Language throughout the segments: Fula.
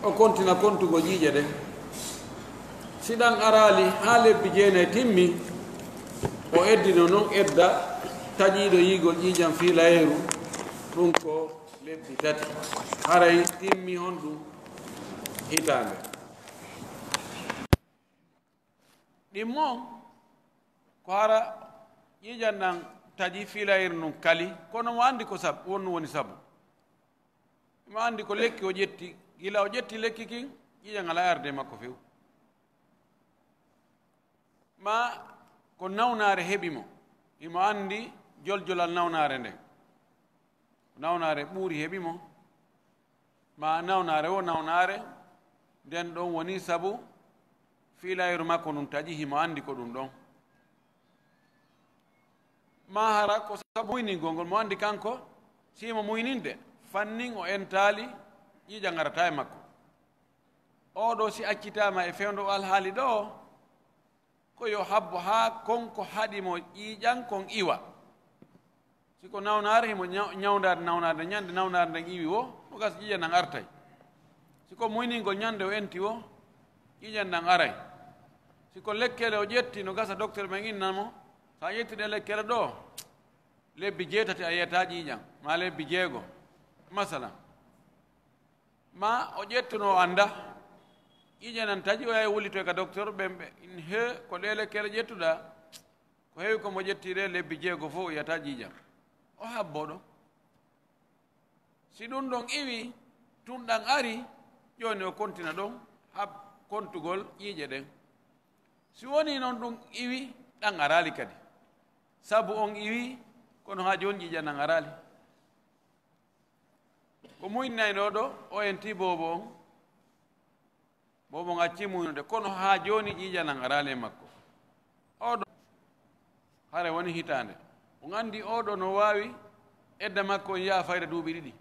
o kontina kontugo jiije ɗen siɗan arali ha lebbi jeenayi timmi o eddino noon edda taƴiiɗo yiigol ƴiiƴam fiilayeru ɗum ko lebbi tati haray timmi hon ɗum hitaande ɗimmo ko hara ƴiiƴam ɗan taƴi fiilayeru num kali kono mo anndi ko sabu wonno woni sabu mo anndi ko lekki o ƴetti gila o ƴetti lekki kin ƴiiƴam ala arde makko few ma ko nawnaare heɓi mo imo anndi joljolal nawnaare nden nawnaare ɓuuri heɓi mo ma nawnaare o nawnaare nden ɗon woni sabu fiilayeru makko ɗum taƴi himo anndi ko ɗum ɗon ma hara ko sabu muyningol ngol mo anndi kanko simo muyninde fannin o entaali ƴiiƴam garata e makko oɗo si accitama e fewndo alhaali ɗo ko yo habbo haa konko haɗimo ƴiiƴam kon iwa siko nawnaare himo ñawdade nawnaade ñande nawnaade nden iwi wo no gas ƴiiƴam nan artay siko muyningol ñande o enti wo ƴiiƴam nan aray siko lekkele o ƴetti no gasa docteur men innanmo sa ƴettiɗe lekkele ɗo lebbi jeetati a yiyata ƴiiƴam ma lebbi jeego masalan ma o ƴettuno o annda ƴiiƴam nan taƴi o yahi wullitoy ka docteur ɓen ɓe he ko ɗe lekkele ƴettuɗa ko heewi komo ƴettiɗe lebbi jeego fof o yiyata ƴiiƴam o habboɗo si ɗum ɗon iwi tun ɗan ari joni o kontina ɗon hab kontugol ƴiiƴe ɗen si woni noon ɗum iwi ɗan arali kadi sabu on iwi kono ha joni ƴiiƴam nan arali ko muynayno ɗo o enti bobo on bobo on acci muynude kono ha joni ƴiiƴam nan arali e makko oɗo hare woni hitande on andi oɗo no wawi edda makko on yaha fayda duuɓi ɗiɗi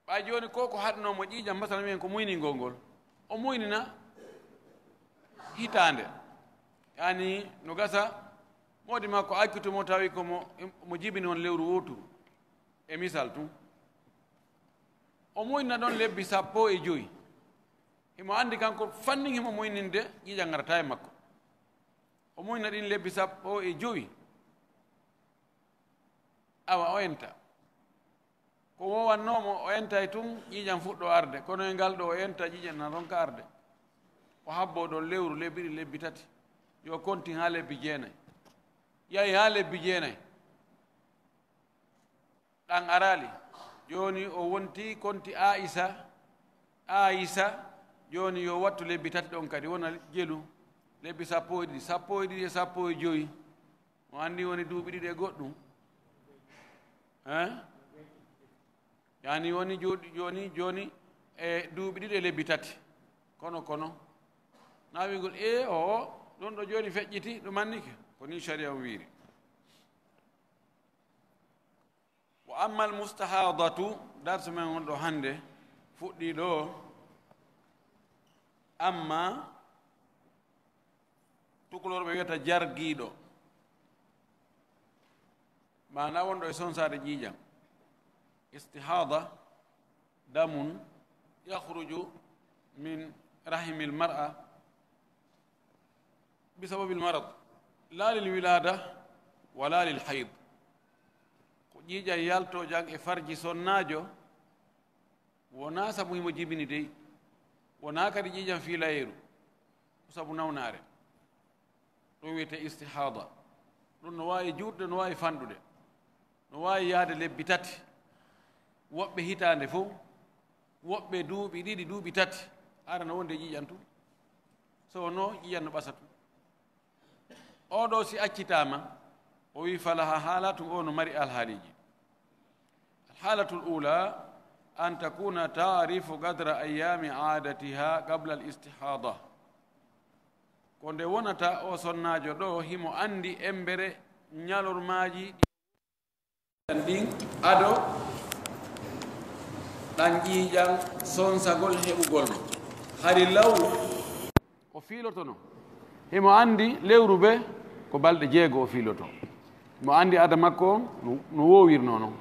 ɓay joni ko haɗnomo ƴiiƴam masalan wiyen ko muyningol ngol o muynina hitande yani no gasa modi makko accitumo tawi komo jibini on lewru woturu e misal tun o muynina ɗon lebbi 15 himo andi kanko fannin himo muyninde ƴiiƴam garata e makko o muynina ɗin lebbi 15 awa o enta ko wowannomo o enta e tun ƴiiƴam fuɗɗo arde kono e ngal ɗo o enta ƴiiƴam nan ronka arde o habbo ɗon lewru lebbi ɗi lebbi tati yo kontin ha lebbi jeenayi yahi ha lebbi jeenayi ɗan arali joni o wonti konti aissa joni yo wattu lebbi tati ɗon kadi wona jelu lebbi 12 e 15 mo andi woni duuɓi ɗiɗi e goɗɗum yani woni joni e duuɓi ɗiɗi e lebbi tati kono nawigol o ɗon ɗo joni feƴƴiti ɗum annike ko ni sharia o wiiri wa ammaalmustahadatu darse men on ɗo hannde fuɗɗi ɗo amma tukulor ɓe wiyata jargiiɗo mana wonɗo e sonsade ƴiiƴam istihada damun yahruju min rahimi lmar'a bisababi lmarad la lilwilada wala lilhayd ko ƴiiƴam yalto jang e farji sonnajo wona sabu himo jibini dey wona kadi ƴiiƴam fiilayeru ko sabu nawnaare ɗum wiyete istihada ɗum no wawi juutde no wawi fanɗude no wawi yahde lebbi tati woɓɓe hitande fof woɓɓe duuɓi ɗiɗi duuɓi tati ara no wonde ƴiiƴam tu so no ƴiiƴam no ɓasa tu oɗo si accitama o wi falaha haalatu o no mari alhaaliji alhaalatu l ula an takuna taarifu gadra ayami aadatiha qabla al istihada ko nde wonata o sonnajo ɗo himo andi embere ñalormaji ɗin aɗo ɗan ƴiiƴam sonsagol heɓugol mo hari law o fiilotono himo andi lewru be ko balɗe 6 o fiiloto mo andi ada makko no wowirno noon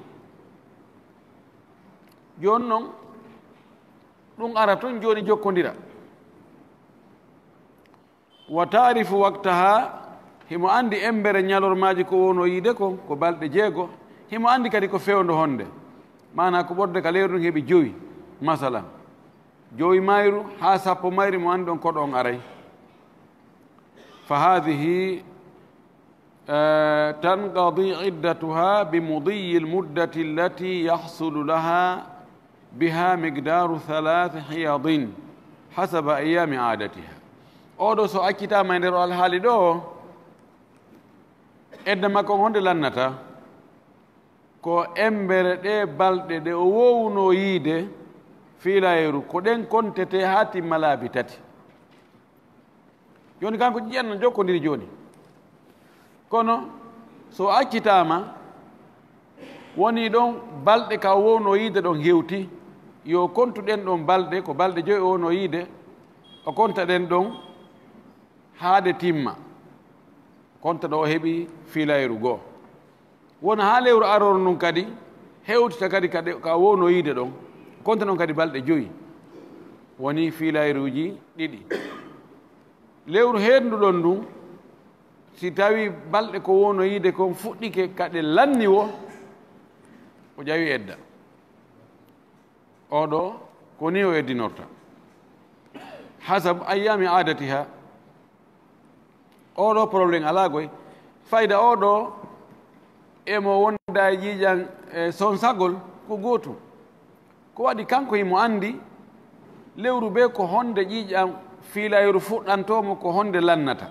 joni noon ɗum ara toon joni jokkondira wa taarifu waktaha himo andi embere ñalormaji ko wono yiide ko balɗe 6 himo andi kadi ko fewndo honde mana ko ɓorde ka leyru ɗum heeɓi 5 masalan 5 mayru ha 10 mayri mo andi ɗon koɗo on aray fa hadihi تنقضي عدتها بمضي المدة التي يحصل لها بها مقدار 3 حيض حسب أيام عادتها oɗo so accitama e nder alhaali ɗo edda makko honde lannata ko embere ɗe balɗe ɗe o wowno yiide fiilayeru ko ɗen kontete ha timma laabi 3 joni kanko ƴiƴanno jokkodiri joni kono so accitama woni ɗon balɗe ka wowno yiide ɗon hewti yo kontuɗen ɗon balɗe ko balɗe 5 o wowno yiide o konta ɗen ɗon haade timma konta ɗo o heɓi fiilayru 2 wona ha lewru aroro ndun kadi hewtita kadi ka wowno yiide ɗon konta ɗon kadi balɗe 5 woni fiilayruji 2 lewru henduɗon ndun si tawi balɗe ko wowno yiide kon fuɗɗike kaɗe lanni o ƴawi edda oɗo ko ni o eddinorta hasab ayami adatiha oɗo probléme ala goy fayda oɗo emo wonda e ƴiƴan sonsagol ko gootum ko waɗi kanko himo andi lewru be ko honde ƴiƴan fiilayru fuɗɗantomo ko honde lannata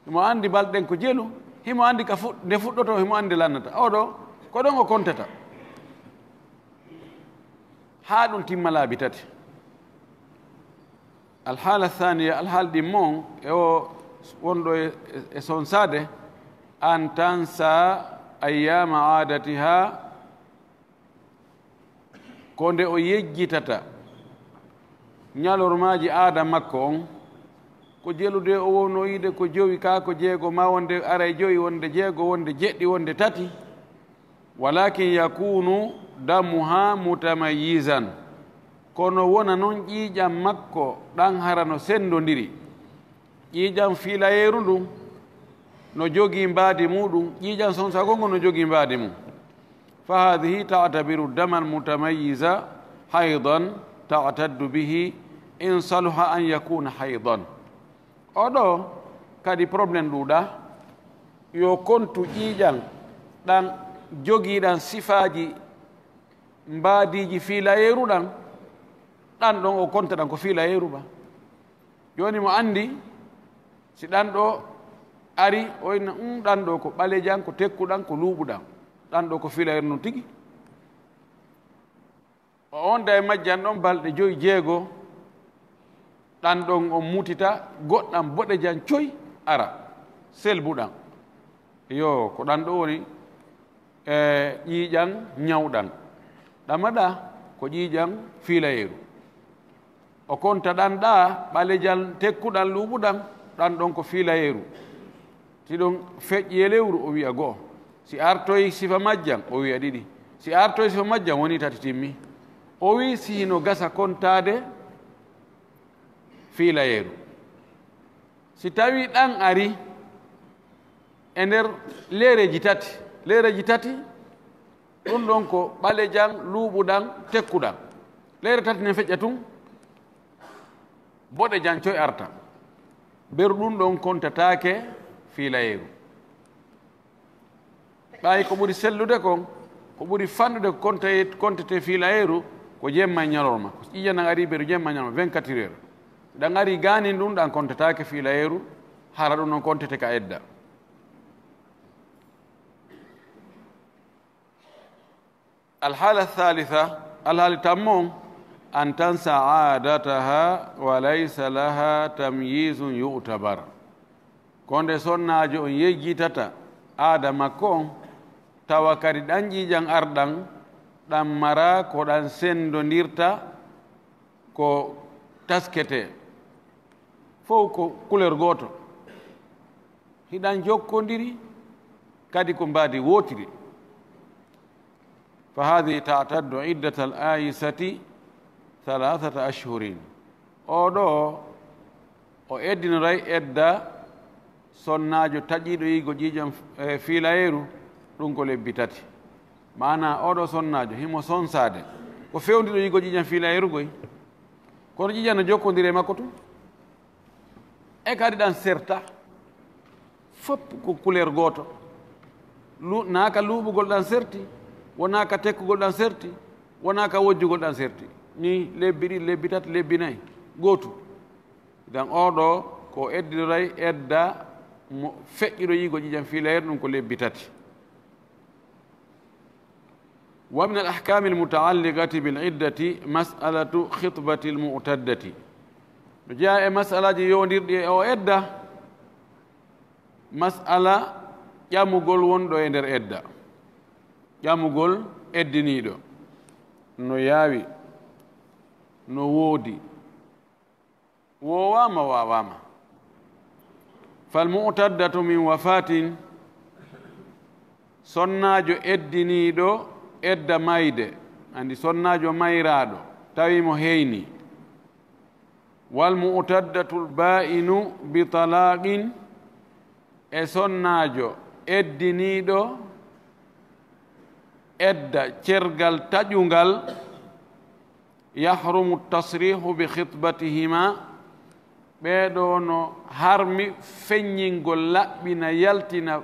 himo andi balɗen ko jelu himo andi ka nde fuɗɗoto himo andi lannata oɗo ko ɗon o kontata ha ɗum timma laabi 3 alhaala thaniya alhaal ɗimmon e o wonɗo e sonsade an tansa ayyama adatiha ko nde o yejjitata ñalormaji aada makko on ko jelude o wowno yiide ko 5 ka ko 6 ma wonde aray 5 wonde 6 wonde 7 wonde 3 walakin yakunu damuha mutamayyizan kono wona noon ƴiiƴam makko ɗan hara no sendodiri ƴiiƴam fiilayeru ndun no jogii mbaadi muɗum ƴiiƴam sonsagongo no jogii mbaadi mum fa hadihi taatabiru daman mutamayyiza haydan taataddu bihi in saluha an yakuna haydan oɗo kadi probléme ɗuuɗa yo kontu ƴiiƴam ɗan jogiiɗan sifaji mbaadiji fiilayeru ɗan ɗon o konta ɗan ko fiilayeru ba joni mo andi si ɗan ɗo ari oyna ɗan ɗo ko ɓalejan ko tekkuɗan ko luuɓuɗan ɗan ɗo ko fiilayeru no tigi o onda e majjan ɗon balɗe 5 6 ɗan ɗon o mutita goɗɗan boɗejan coy ara selbuɗan yo ko ɗan ɗo woni ƴiiƴan ñawɗan ɗamaɗa ko ƴiiƴan fiilayeru o konta ɗan ɗa ɓalejan tekkuɗan luuɓuɗan ɗan ɗon ko fiilayeru si ɗum feƴƴi e lewru o wiya 2 si artoyi sifa majjan o wiya 2 si artoyi sifa majjan woni 3 timmi o wi sino gasa kontade fiilayeru si tawi ɗan ari e nder leereji 3 ɗum ɗon ko ɓalejan luuɓuɗan tekkuɗan leere 3 ne feƴƴa tun boɗejan coy arta beru ɗum ɗon kontatake fiilayeru ɓayi ko ɓuri sellude kon ko ɓuri fannude ko kontete fiilayeru ko jemma e ñalorma ko ƴiƴanan ari beru jemma e ñalorma 24 heures ɗan ari ganin ɗum ɗan kontatake fiilayeru hara ɗum ɗon kontete ka edda الحالة الثالثة الحالة تمون أن تنسى عادتها وليس لها تمييز يعتبر كونde sonnajo on yejjitata aada makko tawa kadi ɗan ƴiiƴan arɗan ɗan mara ko ɗan sendondirta ko taskete fof ko couleur goto hiɗan jokkodiri kadi ko mbaadi wotiri فهذه تعتد عدة الآيسة 3 أشهر أودو o eddinoray edda sonnajo taƴiɗo yigo ƴiƴam fiilayeru ɗum ko lebbi 3 mana oɗo sonnajo himo sonsade ko fewdiɗo yigo ƴiƴam fiilayeru goy kono ƴiƴam no jokkodiri e makko tum e kadi ɗan serta fop ko couleur goto naka luɓugol ɗan serti wonaka tekkugol ɗan serti wonaka wojjugol ɗan serti ni lebbi 2 lebbi 3 lebbi 4 gotu dan oɗo ko eddiray edda mo feƴƴiɗo yigo ƴiƴam fiilayeru ɗum ko lebbi 3 wa min al ahkami al mutaalliqati bil iddati mas'alatu khitbati al mu'taddati no jeeya e mas'alaji yondirɗi e o edda mas'ala ƴamugol wonɗo e nder edda ƴamugol eddiniɗo no yaawi no woodi wowama wawama falmu'taddatu min wafatin sonnajo eddiniɗo edda mayde andi sonnajo mayraɗo tawimo heyni walmu'taddatu lba'inu bi talaqin e sonnajo eddiniɗo edda cergal taƴungal yahrumu tasrihu bi khitbatihima ɓeɗo no harmi feññingol laɓɓina yaltina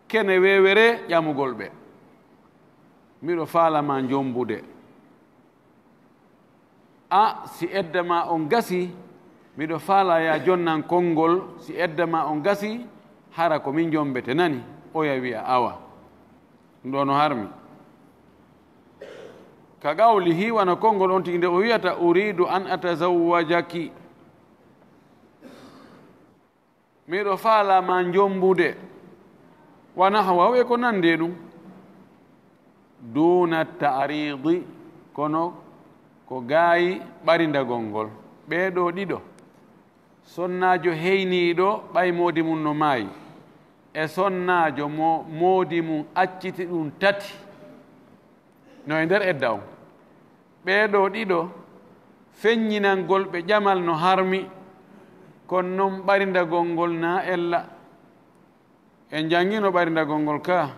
kene wewere ƴamugol ɓe miɗo faalama jombude si edda ma on gasi miɗo faala ya jonnan konngol si edda ma on gasi hara ko min jombete nani oya wiya awa ɗo no harmi ka qawlihi wana konngol on tigi nde o wiyata uridu an atazawwajaki miɗo faalama jombude wana hawawe ko nande ɗum duna ta'ridi kono ko gaayi ɓarindagol ngol ɓeɗo ɗiɗo sonnajo heyniɗo ɓay moodi mum no maayi e sonnajo mo moodi mum acciti ɗum 3 no e nder edda on ɓeɗo ɗiɗo feññinangol ɓe ƴamal no harmi kono noon ɓarindagol ngol na ella en jangino ɓarindagol ngol ka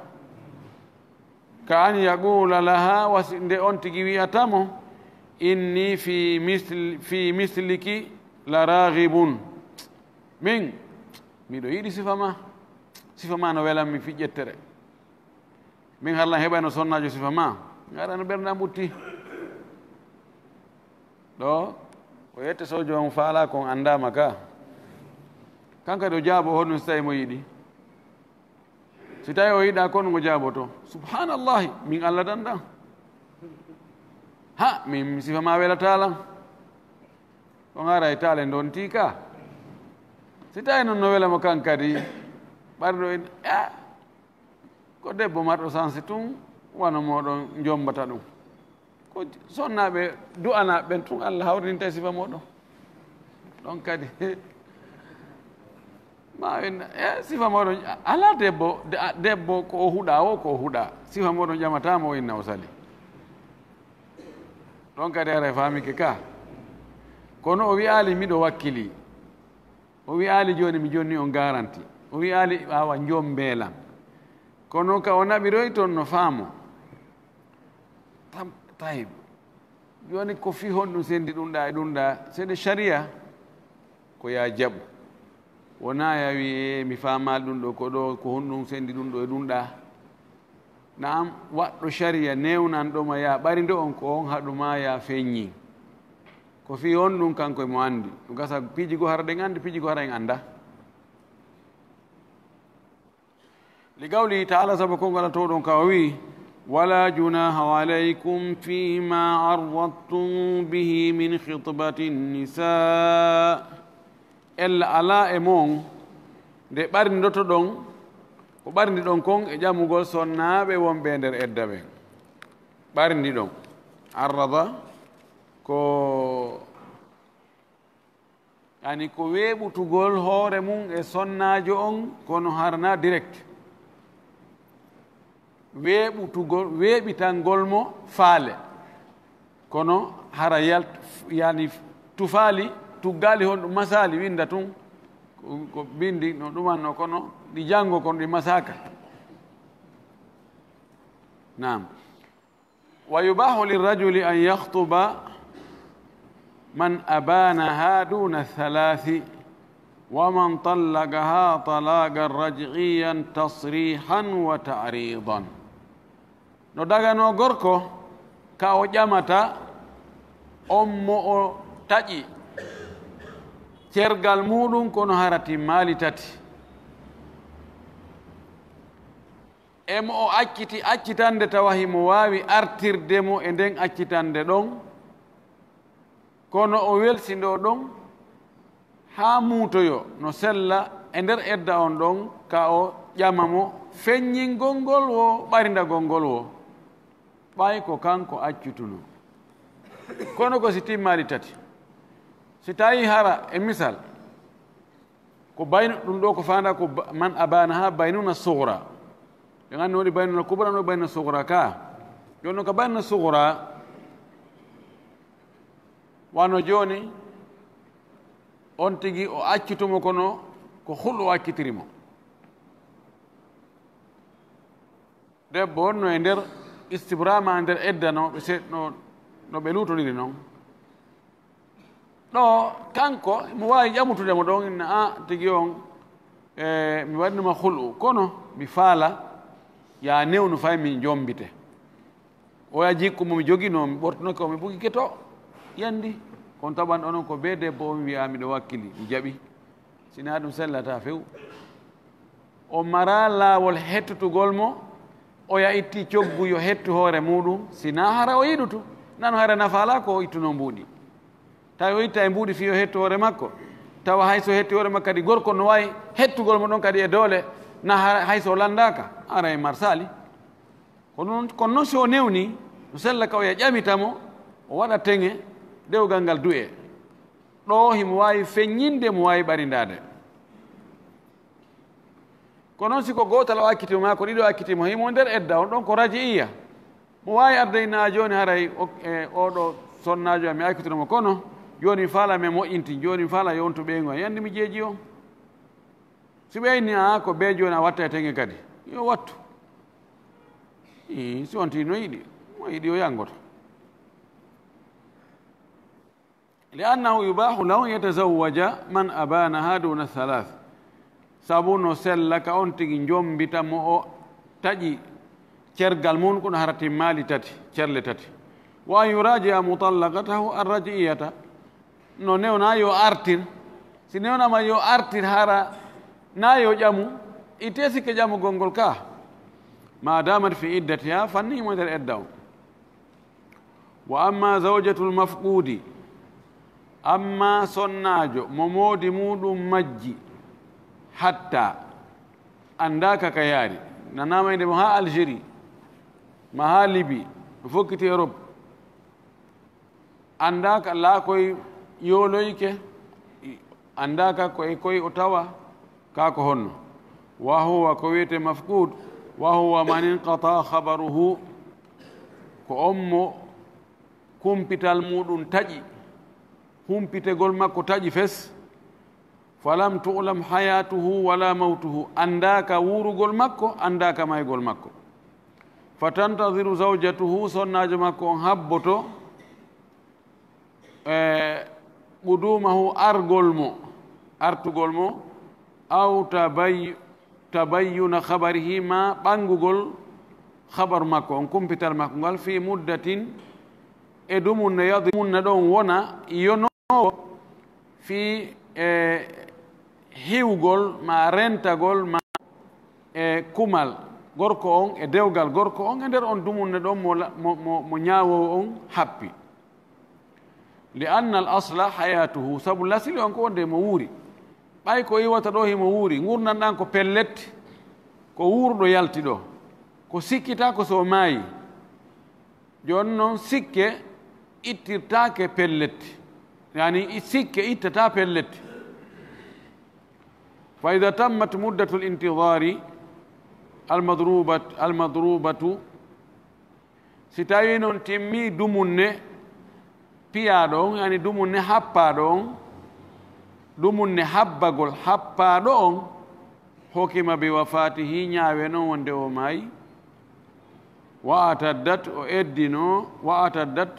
an yaqula laha wasi nde on tigi wiyatamo inni fi misliki la raghibun min miɗo yiɗi sifa ma no welanmi fi ƴettere min harlan heɓayno sonnajo sifa ma gaɗa no ɓernda ɓutti ɗo o yette sojo on faala kon andama ka kanka ɗo jaabo honɗum si tawi mo yiɗi si tawi o yiɗa ko ɗum o jaaboto subhanallahi min allah danɗam ha min sifa ma welatalam on ara e taale donti ka si tawi noon no welamo kan kadi ɓarɗo en ko debbo marɗo sanse tun wano moɗon jombata ɗum ko sonnaɓe du'anaɓe ɓen tun allah hawrinta e sifa moɗon ɗon kadi ma en sifa moɗon ala debbo ko huuɗa o ko huuɗa sifa moɗon ƴamatama o inna o sali ɗon kadi ara e famike ka kono o wiyali miɗo wakkili o wiyali joni mi jonni on garanti o wiyali awa jombeelam kono ka o naɓiroy toon no faamo tayib joni ko fi honɗum sendi ɗumɗa e ɗumɗa seɗe sharia ko ya jaɓu wona ya wi mi famal ɗum ɗo ko ɗo ko honɗum sendi ɗum ɗo e ɗumɗa naam waɗɗo sharia newnan ɗoma ya ɓarindo on ko on haɗuma ya feññi ko fi on ɗum kanko emo andi ɗum gasa piiji go hara ɗen andi piiji go hara en anda li qawlihi taala saabu konngol ala to ɗon ka o wi wala junaha alaykum fima arradtum bihi min khitbati nisa ella ala e mon nde ɓarndoto ɗon ko ɓarndi ɗon kon e ƴamugol sonnaɓe wonɓe nder edda ɓen ɓarndi ɗon arrada ko yani ko weeɓutugol hoore mum e sonnajo on kono harna direct weeɓitangol mo faale kono hara yani tufaali tuggaali hon ɗum masali winda tun ko bindi no ɗumanno kono ɗi janngo kono ɗi masaka nam wa yubahu lirrajuli an yahtuba man abanaha duna thalathi wa man tallaqaha talaqan raj'iyan tasrihan wa ta'ridan no dagano gorko ka o ƴamata on mo o taƴi cergal muɗum kono harati maali tati emo o accitande tawa himo waawi artirdemo e nden accitande ɗon kono o welsindo ɗon haa muutoyo no sella e nder edda on ɗon ka o ƴama mo feññingol ngol wo ɓarindagol ngol wo ɓay ko kanko accutuno kono ko si timmaali tati si tawi hara e misal ko bayno ɗum ɗo ko fanda ko man abana ha baynuna sugra ɓe ganndi woni baynuna kubra no baynuna sugra ka joni ko baynuna sugra wano joni on tigi o accutumo kono ko hulɗo o accitirimo debbo wonno e nder istibrama nder edda no ɓe luutodiri noon ɗo kanko mi wawi ƴamutudemo ɗon inna a tigi on mi waɗinuma hulɗu kono mi faala ya newnu fay min jombite oya jikku momi jogino mi ɓortinoke o mi ɓugike to yandi kon taɓan onon ko be debbo o mi wiya miɗo wakkili mi jaɓi sina ɗum sellata few o mara laawol hettutugol mo oya itti coggu yo hettu hoore muɗum sina hara o yiɗutu nano hara nafala ko o ittuno mbuuɗi tawi o itta e mbuuɗi fi o hettu hoore makko tawa hayso hetti hoore makko kadi gorko no wawi hettugol mo ɗon kadi e doole na hayso o landaka ara e marsali kono noon so o newni no sella ka oya ƴamitamo o waɗa teŋe dewgal ngal du'e ɗo himo wawi feññinde mo wawi ɓarindade ko noon siko gotal o akkitimo ma ko ɗiɗo akkitimo himo nder edda on ɗon ko raji'iya mo wawi ardayna joni haray oɗo sonnajo mi akkitinomo kono joni mi faala mi moƴƴinti joni mi faala yontu ɓeygo yandi mi jeeji on si ɓeyni a ko be joni a watta e teŋe kadi yo wattu si on ti no yiɗi mo yiɗi o yangoto liannahu yubahu lahu yatazawaja man abanaha duna thalath sabu no sella ka on tigi jombita mo o taƴi cergal mum kono hara timmaali tati cerle tati wa an yuraji'a mutallaqatahu arraji'iyata no newna yo artir si newnama yo artir hara na yo ƴamu ite sikke ƴamugol ngol ka ma damat fi iddatiha fannimo nder edda o wa amma zawjatul mafqudi amma sonnajo mo moodi muɗum majji hatta andaka ka yaari nanama mo ha algérie ma ha libi o fokkiti europe andaka la koye yoloyke andaka koye o tawa ka ko honno wa huwa ko wiyete mafqud wa huwa man inqata habaruhu ko on mo kumpital muɗum taƴi humpitegol makko taƴi fes falam tu'lam hayatuhu wala mawtuhu andaka wurugol makko andaka maygol makko fatantadiru zawjatuhu sonnajo makko on habboto ɓudumahu artugol mo aw tabayyuna habarihi ma ɓangugol habaru makko on kumpital makko ngal fi muddatin e dumunne yadmunne ɗon wona yonowo fi hiwgol ma rentagol ma e kumal gorko on e dewgal gorko on e nder on dumunne ɗon mo ñaawowo on happi li anna al asla hayatuhu sabu lasili on ko wonde mo wuuri ɓay ko iwata ɗo himo wuuri gurnan ɗan ko pellet ko wuurɗo yalti ɗo ko sikkita ko so maayi joni noon sikke ittirtake pellet yani sikke ittata pellet fa ida tammat muddatu l intidari almadrubatu si tawi noon timmi dumunne piya ɗon yani dumunne happaɗo on dumunne habbagol happaɗo on hokima bi wafatihi ñaawe noon wonde o maayi wa ataddat o eddino wa ataddat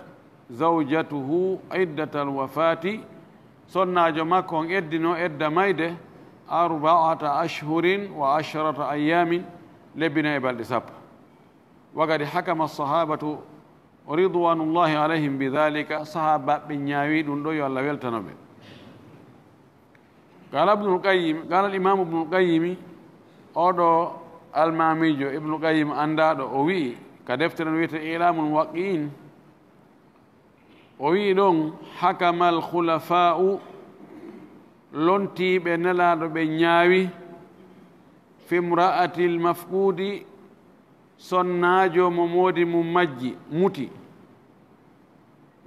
zawjatuhu iddatal wafati sonnajo makko on eddino edda mayde 4 ashhurin wa 10 ayamin lebbina e balɗe sappo wagadi hakama sahabatu ridwanullahi alayhim bidhalika sahabaɓe ñaawi ɗum ɗo yo Allah weltanoɓe qala al-imam ibnul qayyim oɗo almamijo ibnul qayyim andaɗo o wi ka deftere no wiyete ilamul waqiin o wi ɗon hakama al khulafa'u lontiɓe nelaɗo ɓe ñaawi fi imra'ati l mafqudi sonnajo mo moodi mum majji muti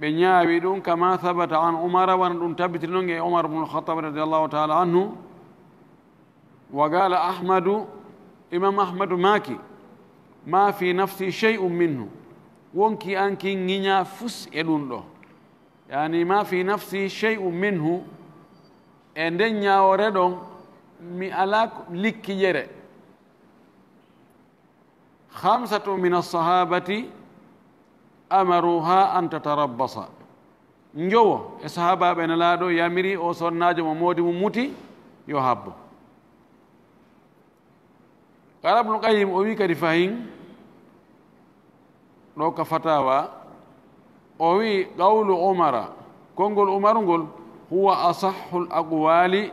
ɓe ñaawi ɗum kama habata an umara wana ɗum tabiti noon e umar bnu lkhatab radiallahu taala anhu wa qala ahmadu imam ahmadu maaki ma fi nafsi shey'um minhu wonki anki ŋiña fus e ɗum ɗo yani ma fi nafsi shey'um minhu e nden ñaawore ɗon mi ala likki ƴere 5 min alsahabati amaruha an tatarabbasa njowo e sahabaɓe nelaɗo yamiri o sonnajo mo moodi mum muti yo habbo qala ibnu qayyim o wi kadi fahin ɗo ka fatawa o wi qawlu umara konngol umaru ngol huwa asahhu l aqwali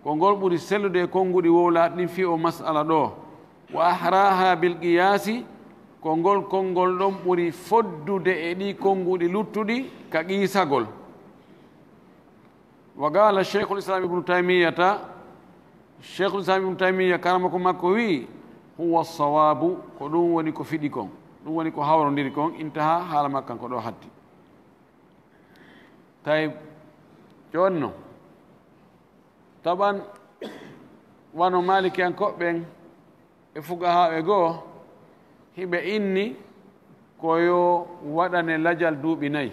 ko ngol ɓuri sellude konnguɗi wowlaɗi ɗin fi o masala ɗo wa ahraha bilqiyasi ko ngol konngol ɗon ɓuri foddude e ɗi konnguɗi luttuɗi ka qiisagol wa qala cheikhul islam ibnu taymiyata cheikhul islam ibnu taymiya karama ko makko wi huwa sawabu ko ɗum woni ko fiɗi kon ɗum woni ko hawrodiri kon intaha haala makkan ko ɗo hatti tawi jonno taɓan wano maliki en koɓɓen e fugahaɓe goo hiɓe inni koyo waɗane lajal duuɓi 4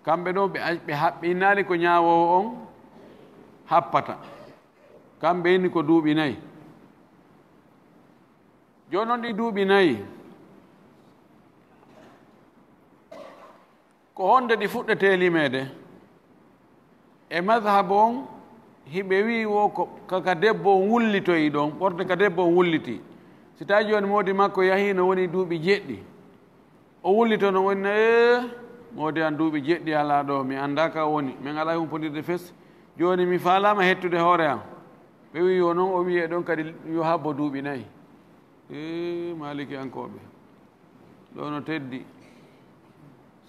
kamɓe ɗo ɓe haɓɓinali ko ñaawowo on happata kamɓe inni ko duuɓi 4 joni noon ɗi duuɓi 4 ko honde ɗi fuɗɗete limede e madhabu on hiɓe wi wo kaka debbo wullitoyi ɗon ɓorde ka debbo wulliti si tawi joni moodi makko yahi no woni duuɓi 7 o wullito no woni moodi an duuɓi 7 ala ɗo mi anda ka woni min ala humpodirde fes joni mi falama hettude hoore am ɓe wi yo noon o wiye ɗon kadi yo habbo duuɓi 4 maliki ankoɓe ɗo no teddi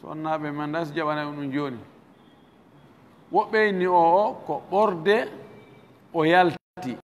sonnaɓe man da si jaɓana ɗum joni woɓɓe inni o ko ɓorde o yalti